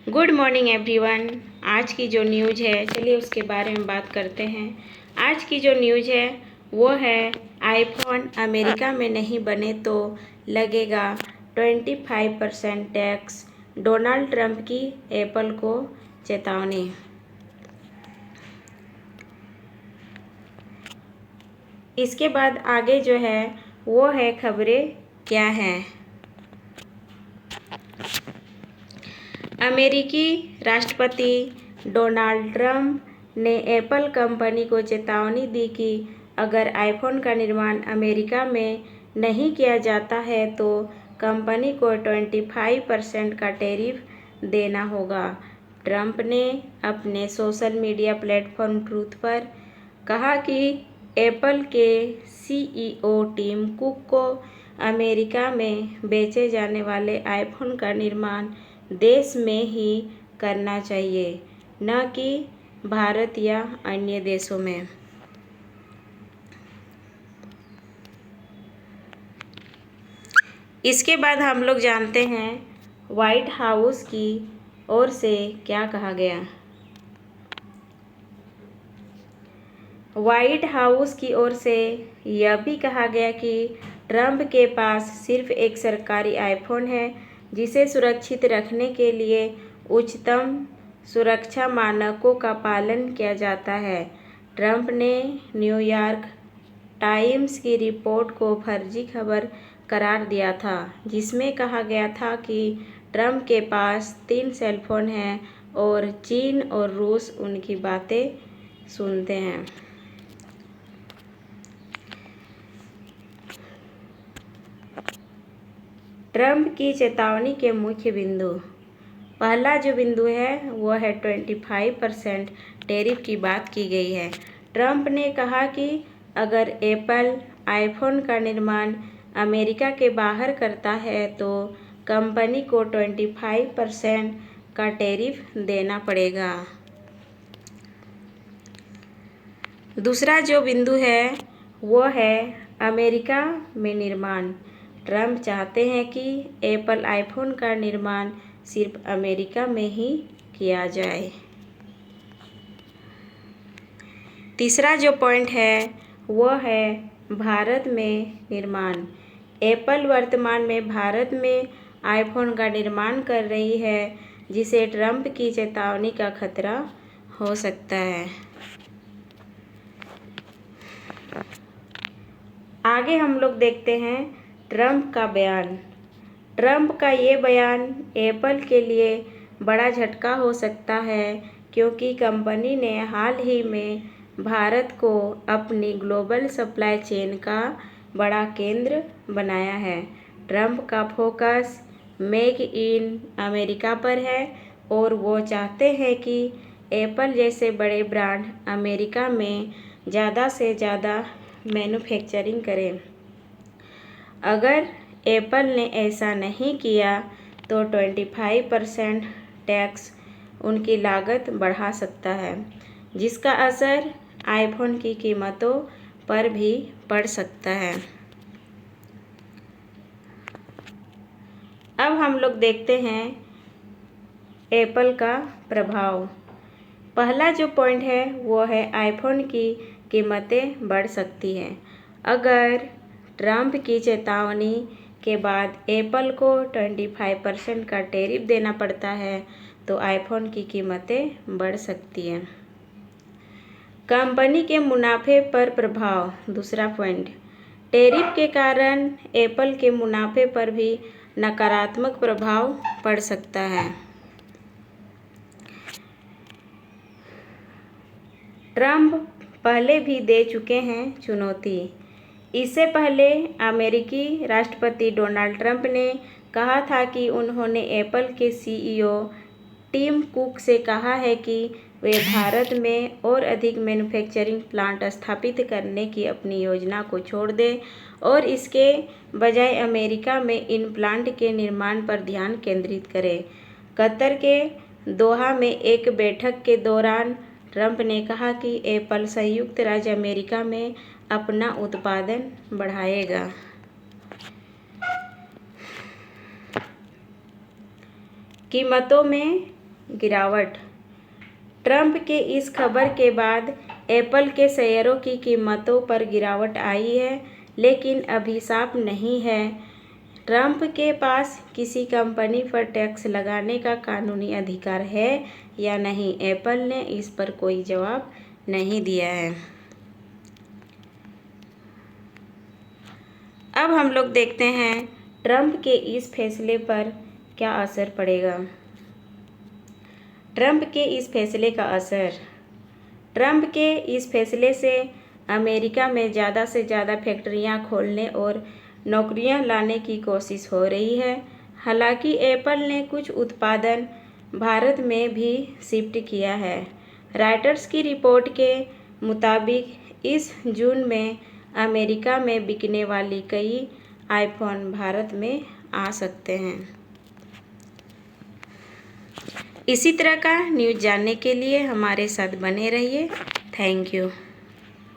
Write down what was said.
Good morning everyone. आज की जो न्यूज़ है चलिए उसके बारे में बात करते हैं। आज की जो न्यूज़ है वो है आईफोन अमेरिका में नहीं बने तो लगेगा 25% टैक्स, डोनाल्ड ट्रंप की एप्पल को चेतावनी। इसके बाद आगे जो है वो है खबरें क्या हैं। अमेरिकी राष्ट्रपति डोनाल्ड ट्रंप ने एप्पल कंपनी को चेतावनी दी कि अगर आईफोन का निर्माण अमेरिका में नहीं किया जाता है तो कंपनी को 25% का टैरिफ देना होगा। ट्रंप ने अपने सोशल मीडिया प्लेटफॉर्म ट्रूथ पर कहा कि एप्पल के सीईओ टिम कुक को अमेरिका में बेचे जाने वाले आईफोन का निर्माण देश में ही करना चाहिए, न कि भारत या अन्य देशों में। इसके बाद हम लोग जानते हैं व्हाइट हाउस की ओर से क्या कहा गया। व्हाइट हाउस की ओर से यह भी कहा गया कि ट्रंप के पास सिर्फ एक सरकारी आईफोन है जिसे सुरक्षित रखने के लिए उच्चतम सुरक्षा मानकों का पालन किया जाता है। ट्रंप ने न्यूयॉर्क टाइम्स की रिपोर्ट को फर्जी खबर करार दिया था, जिसमें कहा गया था कि ट्रंप के पास 3 सेलफोन हैं और चीन और रूस उनकी बातें सुनते हैं। ट्रंप की चेतावनी के मुख्य बिंदु। पहला जो बिंदु है वो है 25% टैरिफ की बात की गई है। ट्रंप ने कहा कि अगर एप्पल आईफोन का निर्माण अमेरिका के बाहर करता है तो कंपनी को 25% का टैरिफ देना पड़ेगा। दूसरा जो बिंदु है वो है अमेरिका में निर्माण। ट्रंप चाहते हैं कि एप्पल आईफोन का निर्माण सिर्फ अमेरिका में ही किया जाए। तीसरा जो पॉइंट है वो है भारत में निर्माण। एप्पल वर्तमान में भारत में आईफोन का निर्माण कर रही है, जिसे ट्रंप की चेतावनी का खतरा हो सकता है। आगे हम लोग देखते हैं ट्रंप का बयान। ट्रंप का ये बयान एप्पल के लिए बड़ा झटका हो सकता है, क्योंकि कंपनी ने हाल ही में भारत को अपनी ग्लोबल सप्लाई चेन का बड़ा केंद्र बनाया है। ट्रंप का फोकस मेक इन अमेरिका पर है और वो चाहते हैं कि एप्पल जैसे बड़े ब्रांड अमेरिका में ज़्यादा से ज़्यादा मैन्युफैक्चरिंग करें। अगर एप्पल ने ऐसा नहीं किया तो 25% टैक्स उनकी लागत बढ़ा सकता है, जिसका असर आईफोन की कीमतों पर भी पड़ सकता है। अब हम लोग देखते हैं एप्पल का प्रभाव। पहला जो पॉइंट है वो है आईफोन की कीमतें बढ़ सकती हैं। अगर ट्रंप की चेतावनी के बाद एप्पल को 25% का टैरिफ देना पड़ता है तो आईफोन की कीमतें बढ़ सकती हैं। कंपनी के मुनाफे पर प्रभाव। दूसरा पॉइंट, टैरिफ के कारण एप्पल के मुनाफे पर भी नकारात्मक प्रभाव पड़ सकता है। ट्रंप पहले भी दे चुके हैं चुनौती। इससे पहले अमेरिकी राष्ट्रपति डोनाल्ड ट्रंप ने कहा था कि उन्होंने एप्पल के सीईओ टिम कुक से कहा है कि वे भारत में और अधिक मैन्युफैक्चरिंग प्लांट स्थापित करने की अपनी योजना को छोड़ दें और इसके बजाय अमेरिका में इन प्लांट के निर्माण पर ध्यान केंद्रित करें। कतर के दोहा में एक बैठक के दौरान ट्रंप ने कहा कि एप्पल संयुक्त राज्य अमेरिका में अपना उत्पादन बढ़ाएगा। कीमतों में गिरावट। ट्रंप के इस खबर के बाद एप्पल के शेयरों की कीमतों पर गिरावट आई है, लेकिन अभी साफ नहीं है ट्रंप के पास किसी कंपनी पर टैक्स लगाने का कानूनी अधिकार है या नहीं। एप्पल ने इस पर कोई जवाब नहीं दिया है। अब हम लोग देखते हैं ट्रंप के इस फैसले पर क्या असर पड़ेगा। ट्रंप के इस फैसले का असर। ट्रंप के इस फैसले से अमेरिका में ज़्यादा से ज़्यादा फैक्ट्रियां खोलने और नौकरियां लाने की कोशिश हो रही है। हालांकि एप्पल ने कुछ उत्पादन भारत में भी शिफ्ट किया है। रॉयटर्स की रिपोर्ट के मुताबिक इस जून में अमेरिका में बिकने वाली कई आईफोन भारत में आ सकते हैं। इसी तरह का न्यूज़ जानने के लिए हमारे साथ बने रहिए। Thank you.